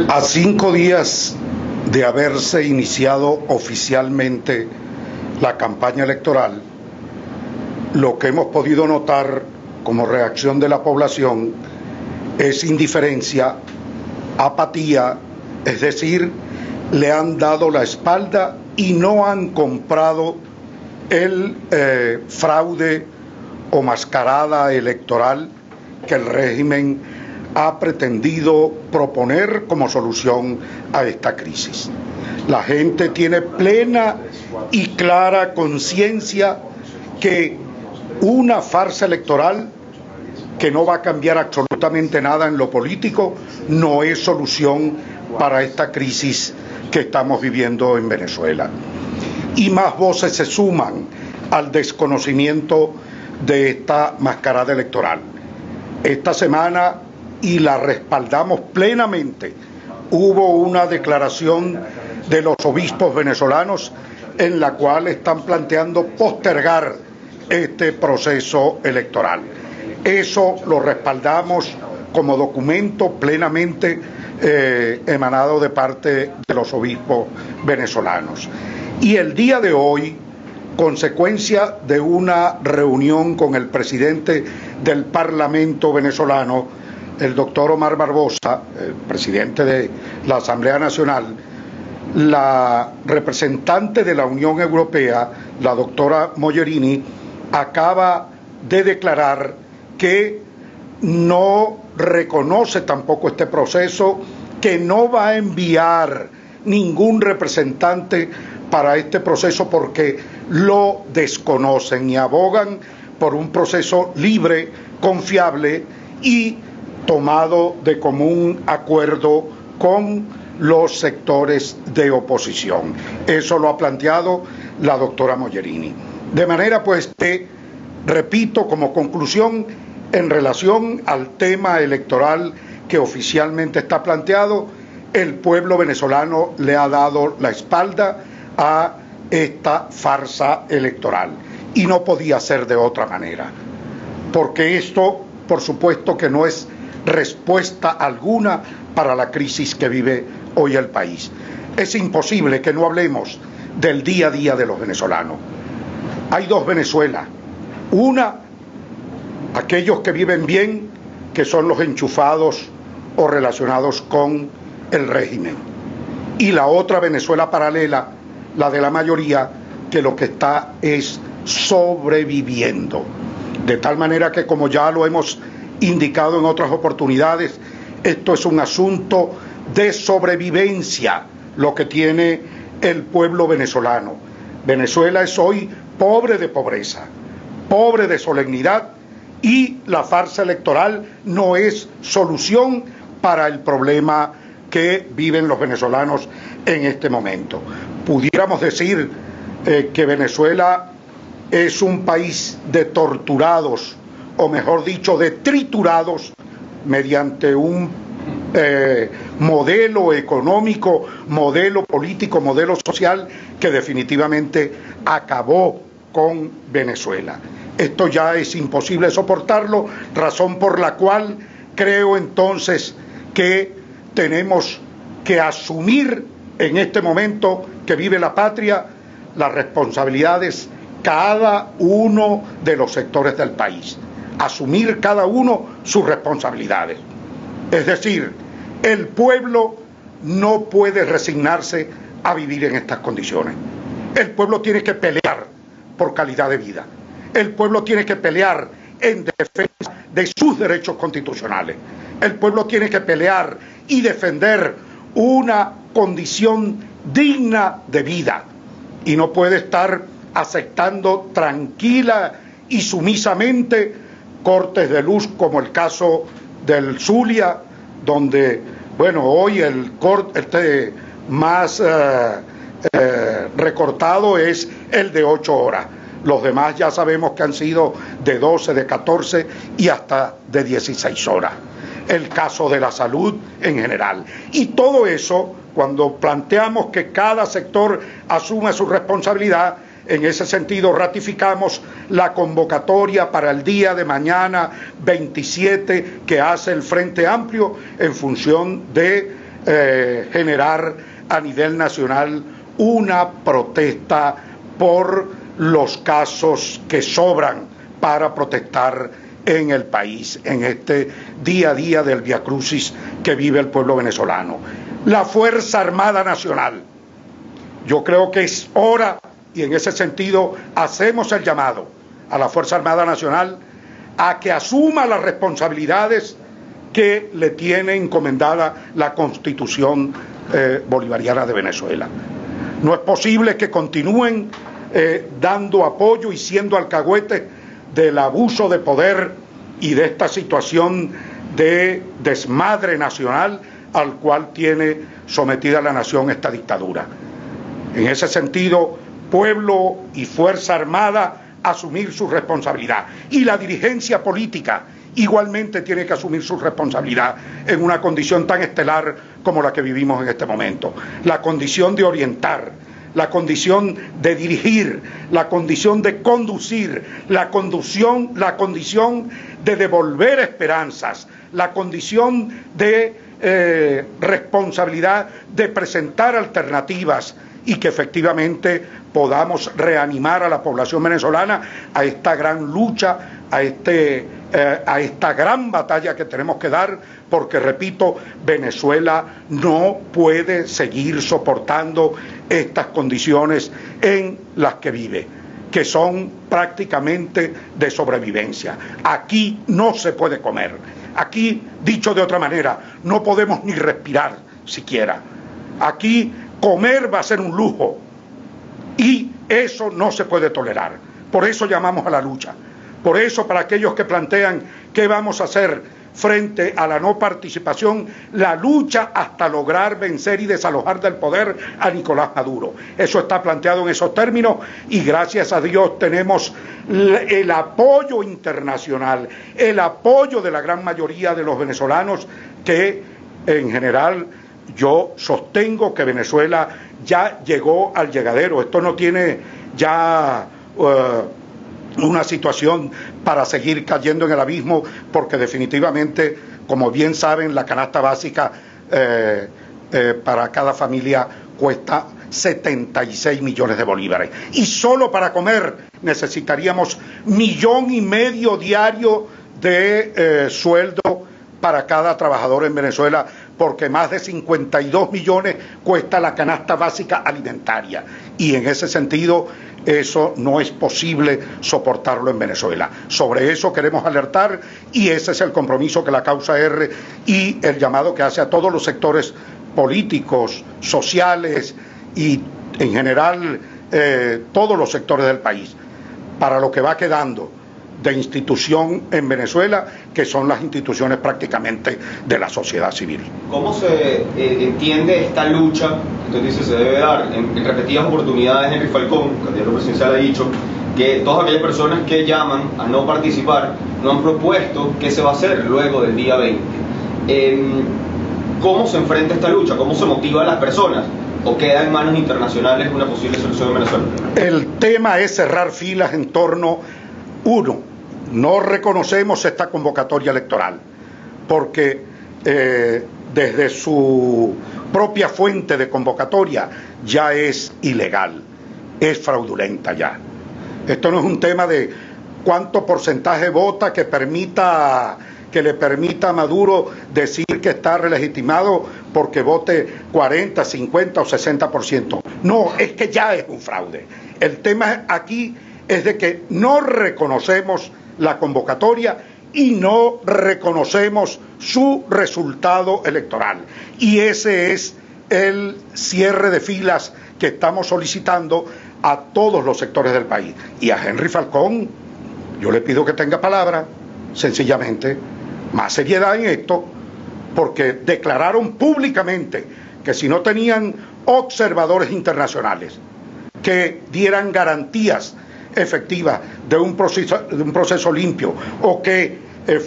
A 5 días de haberse iniciado oficialmente la campaña electoral, lo que hemos podido notar como reacción de la población es indiferencia, apatía, es decir, le han dado la espalda y no han comprado el fraude o mascarada electoral que el régimen ha pretendido proponer como solución a esta crisis. La gente tiene plena y clara conciencia que una farsa electoral que no va a cambiar absolutamente nada en lo político no es solución para esta crisis que estamos viviendo en Venezuela. Y más voces se suman al desconocimiento de esta mascarada electoral. Esta semana, y la respaldamos plenamente, hubo una declaración de los obispos venezolanos en la cual están planteando postergar este proceso electoral. Eso lo respaldamos como documento plenamente emanado de parte de los obispos venezolanos. Y el día de hoy, consecuencia de una reunión con el presidente del Parlamento venezolano, el doctor Omar Barbosa, el presidente de la Asamblea Nacional, la representante de la Unión Europea, la doctora Mogherini, acaba de declarar que no reconoce tampoco este proceso, que no va a enviar ningún representante para este proceso porque lo desconocen y abogan por un proceso libre, confiable y tomado de común acuerdo con los sectores de oposición. Eso lo ha planteado la doctora Mogherini. De manera pues que, repito, como conclusión, en relación al tema electoral que oficialmente está planteado, el pueblo venezolano le ha dado la espalda a esta farsa electoral. Y no podía ser de otra manera, porque esto, por supuesto, que no es respuesta alguna para la crisis que vive hoy el país. Es imposible que no hablemos del día a día de los venezolanos. Hay dos Venezuelas. Una, aquellos que viven bien, que son los enchufados o relacionados con el régimen. Y la otra Venezuela paralela, la de la mayoría, que lo que está es sobreviviendo. De tal manera que, como ya lo hemos indicado en otras oportunidades, esto es un asunto de sobrevivencia lo que tiene el pueblo venezolano. Venezuela es hoy pobre de pobreza, pobre de solemnidad, y la farsa electoral no es solución para el problema que viven los venezolanos en este momento. Pudiéramos decir que Venezuela es un país de torturados, o mejor dicho, de triturados, mediante un modelo económico, modelo político, modelo social que definitivamente acabó con Venezuela. Esto ya es imposible soportarlo, razón por la cual creo entonces que tenemos que asumir en este momento que vive la patria las responsabilidades cada uno de los sectores del país. Asumir cada uno sus responsabilidades. Es decir, el pueblo no puede resignarse a vivir en estas condiciones. El pueblo tiene que pelear por calidad de vida. El pueblo tiene que pelear en defensa de sus derechos constitucionales. El pueblo tiene que pelear y defender una condición digna de vida. Y no puede estar aceptando tranquila y sumisamente cortes de luz como el caso del Zulia, donde, bueno, hoy el corte más recortado es el de 8 horas. Los demás ya sabemos que han sido de 12, de 14 y hasta de 16 horas. El caso de la salud en general. Y todo eso, cuando planteamos que cada sector asuma su responsabilidad, en ese sentido ratificamos la convocatoria para el día de mañana 27 que hace el Frente Amplio en función de generar a nivel nacional una protesta por los casos que sobran para protestar en el país, en este día a día del viacrucis que vive el pueblo venezolano. La Fuerza Armada Nacional, yo creo que es hora, y en ese sentido hacemos el llamado a la Fuerza Armada Nacional a que asuma las responsabilidades que le tiene encomendada la Constitución bolivariana de Venezuela. No es posible que continúen dando apoyo y siendo alcahuetes del abuso de poder y de esta situación de desmadre nacional al cual tiene sometida la nación esta dictadura. En ese sentido, pueblo y Fuerza Armada asumir su responsabilidad, y la dirigencia política igualmente tiene que asumir su responsabilidad en una condición tan estelar como la que vivimos en este momento. La condición de orientar, la condición de dirigir, la condición de conducir, la condición de devolver esperanzas, la condición de responsabilidad de presentar alternativas y que efectivamente podamos reanimar a la población venezolana a esta gran lucha, a esta gran batalla que tenemos que dar, porque repito, Venezuela no puede seguir soportando estas condiciones en las que vive, que son prácticamente de sobrevivencia. Aquí no se puede comer, aquí, dicho de otra manera, no podemos ni respirar siquiera. Aquí comer va a ser un lujo y eso no se puede tolerar. Por eso llamamos a la lucha. Por eso, para aquellos que plantean qué vamos a hacer frente a la no participación, la lucha hasta lograr vencer y desalojar del poder a Nicolás Maduro. Eso está planteado en esos términos y gracias a Dios tenemos el apoyo internacional, el apoyo de la gran mayoría de los venezolanos que en general yo sostengo que Venezuela ya llegó al llegadero. Esto no tiene ya una situación para seguir cayendo en el abismo, porque definitivamente, como bien saben, la canasta básica para cada familia cuesta 76 millones de bolívares. Y solo para comer necesitaríamos 1,5 millones diario de sueldo para cada trabajador en Venezuela, porque más de 52 millones cuesta la canasta básica alimentaria. Y en ese sentido, eso no es posible soportarlo en Venezuela. Sobre eso queremos alertar y ese es el compromiso que la Causa R y el llamado que hace a todos los sectores políticos, sociales y en general todos los sectores del país, para lo que va quedando de institución en Venezuela, que son las instituciones prácticamente de la sociedad civil. ¿Cómo se entiende esta lucha? Usted dice se debe dar en repetidas oportunidades. Henry Falcón, candidato presidencial, ha dicho que todas aquellas personas que llaman a no participar no han propuesto qué se va a hacer luego del día 20. ¿Cómo se enfrenta esta lucha? ¿Cómo se motiva a las personas? ¿O queda en manos internacionales una posible solución en Venezuela? El tema es cerrar filas en torno, uno, no reconocemos esta convocatoria electoral, porque desde su propia fuente de convocatoria ya es ilegal, es fraudulenta ya. Esto no es un tema de cuánto porcentaje vota que le permita a Maduro decir que está relegitimado porque vote 40, 50 o 60%. No, es que ya es un fraude. El tema aquí es de que no reconocemos la convocatoria y no reconocemos su resultado electoral. Y ese es el cierre de filas que estamos solicitando a todos los sectores del país. Y a Henry Falcón, yo le pido que tenga palabra, sencillamente, más seriedad en esto, porque declararon públicamente que si no tenían observadores internacionales que dieran garantías efectiva de un proceso limpio o que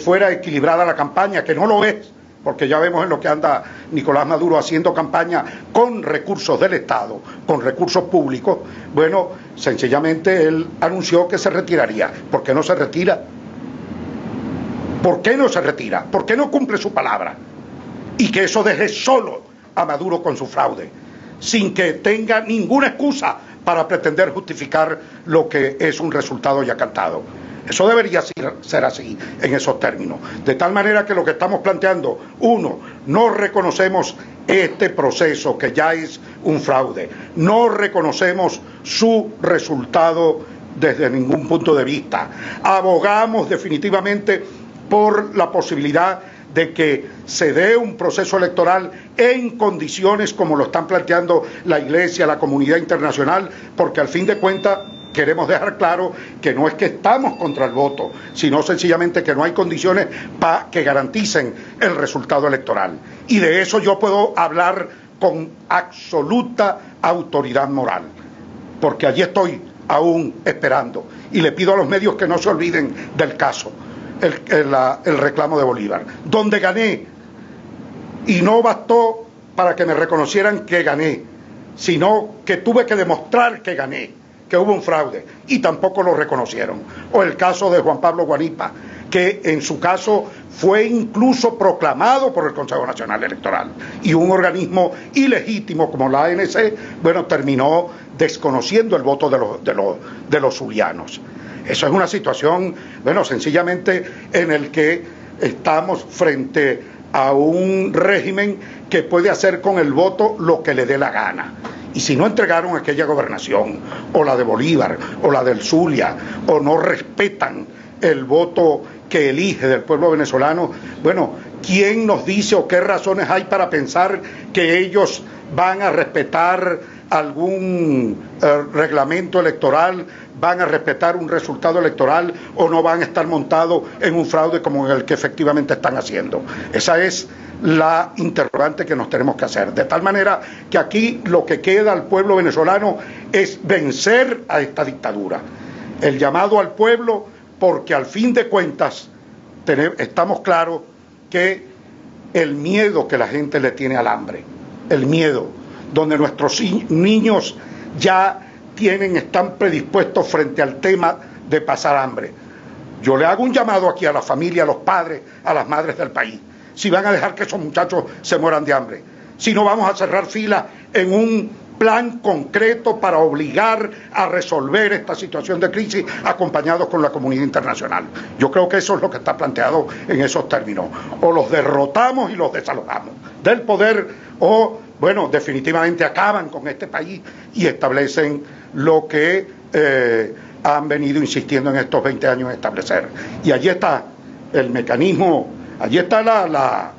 fuera equilibrada la campaña, que no lo es, porque ya vemos en lo que anda Nicolás Maduro haciendo campaña con recursos del Estado, con recursos públicos. Bueno, sencillamente él anunció que se retiraría. ¿Por qué no se retira? ¿Por qué no se retira? ¿Por qué no cumple su palabra? Y que eso deje solo a Maduro con su fraude, sin que tenga ninguna excusa para pretender justificar lo que es un resultado ya cantado. Eso debería ser así, en esos términos. De tal manera que lo que estamos planteando, uno, no reconocemos este proceso que ya es un fraude, no reconocemos su resultado desde ningún punto de vista. Abogamos definitivamente por la posibilidad de que se dé un proceso electoral en condiciones como lo están planteando la Iglesia, la comunidad internacional, porque al fin de cuentas queremos dejar claro que no es que estamos contra el voto, sino sencillamente que no hay condiciones para que garanticen el resultado electoral. Y de eso yo puedo hablar con absoluta autoridad moral, porque allí estoy aún esperando. Y le pido a los medios que no se olviden del caso. El reclamo de Bolívar, donde gané, y no bastó para que me reconocieran que gané, sino que tuve que demostrar que gané, que hubo un fraude, y tampoco lo reconocieron. O el caso de Juan Pablo Guanipa, que en su caso fue incluso proclamado por el Consejo Nacional Electoral, y un organismo ilegítimo como la ANC, bueno, terminó desconociendo el voto de los zulianos. Eso es una situación, bueno, sencillamente en el que estamos frente a un régimen que puede hacer con el voto lo que le dé la gana. Y si no entregaron aquella gobernación, o la de Bolívar, o la del Zulia, o no respetan el voto que elige del pueblo venezolano, bueno, ¿quién nos dice o qué razones hay para pensar que ellos van a respetar algún reglamento electoral, van a respetar un resultado electoral, o no van a estar montados en un fraude como el que efectivamente están haciendo? Esa es la interrogante que nos tenemos que hacer. De tal manera que aquí lo que queda al pueblo venezolano es vencer a esta dictadura. El llamado al pueblo, porque al fin de cuentas estamos claros que el miedo que la gente le tiene al hambre, el miedo, donde nuestros niños ya están predispuestos frente al tema de pasar hambre. Yo le hago un llamado aquí a la familia, a los padres, a las madres del país. Si van a dejar que esos muchachos se mueran de hambre, si no vamos a cerrar filas en un plan concreto para obligar a resolver esta situación de crisis acompañados con la comunidad internacional. Yo creo que eso es lo que está planteado en esos términos. O los derrotamos y los desalojamos del poder, o, bueno, definitivamente acaban con este país y establecen lo que han venido insistiendo en estos 20 años en establecer. Y allí está el mecanismo, allí está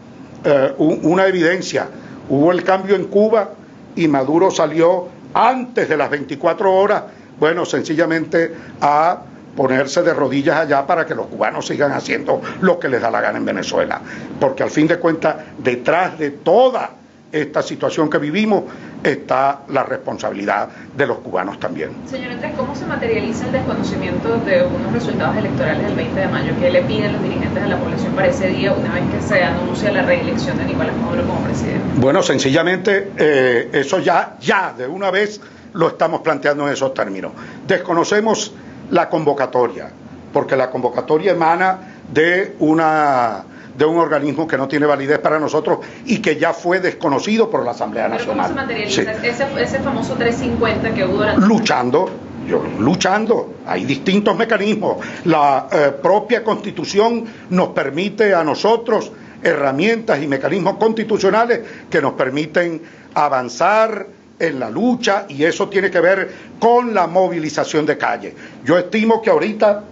una evidencia. Hubo el cambio en Cuba y Maduro salió antes de las 24 horas, bueno, sencillamente a ponerse de rodillas allá para que los cubanos sigan haciendo lo que les da la gana en Venezuela. Porque al fin de cuentas, detrás de toda esta situación que vivimos está la responsabilidad de los cubanos también. Señor Andrés, ¿cómo se materializa el desconocimiento de unos resultados electorales del 20 de mayo? ¿Qué le piden los dirigentes de la población para ese día, una vez que se anuncia la reelección de Nicolás Maduro como presidente? Bueno, sencillamente eso ya de una vez lo estamos planteando en esos términos. Desconocemos la convocatoria, porque la convocatoria emana de un organismo que no tiene validez para nosotros y que ya fue desconocido por la Asamblea Nacional. ¿Cómo se materializa ese famoso 350 que hubo durante... Luchando, hay distintos mecanismos. La propia Constitución nos permite a nosotros herramientas y mecanismos constitucionales que nos permiten avanzar en la lucha, y eso tiene que ver con la movilización de calle. Yo estimo que ahorita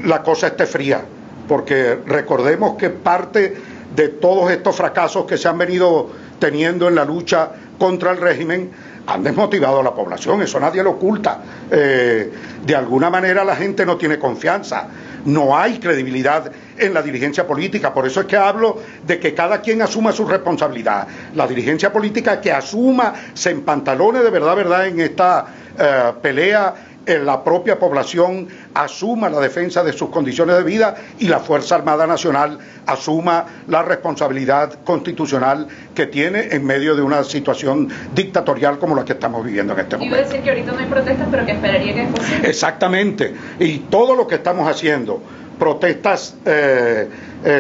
la cosa esté fría, porque recordemos que parte de todos estos fracasos que se han venido teniendo en la lucha contra el régimen han desmotivado a la población, eso nadie lo oculta. De alguna manera la gente no tiene confianza, no hay credibilidad en la dirigencia política. Por eso es que hablo de que cada quien asuma su responsabilidad. La dirigencia política que asuma, se empantalone de verdad en esta pelea, la propia población asuma la defensa de sus condiciones de vida, y la Fuerza Armada Nacional asuma la responsabilidad constitucional que tiene en medio de una situación dictatorial como la que estamos viviendo en este momento. Iba a decir que ahorita no hay protestas, pero que esperaría que es posible. Exactamente, y todo lo que estamos haciendo, protestas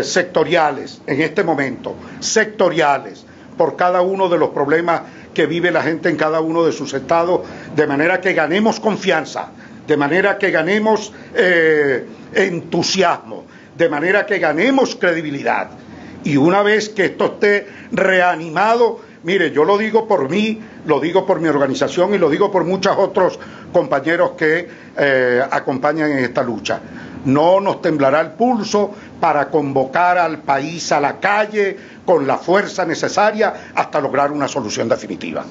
sectoriales en este momento, sectoriales, por cada uno de los problemas que vive la gente en cada uno de sus estados, de manera que ganemos confianza, de manera que ganemos entusiasmo, de manera que ganemos credibilidad. Y una vez que esto esté reanimado, mire, yo lo digo por mí, lo digo por mi organización y lo digo por muchos otros compañeros que acompañan en esta lucha. No nos temblará el pulso para convocar al país a la calle con la fuerza necesaria hasta lograr una solución definitiva.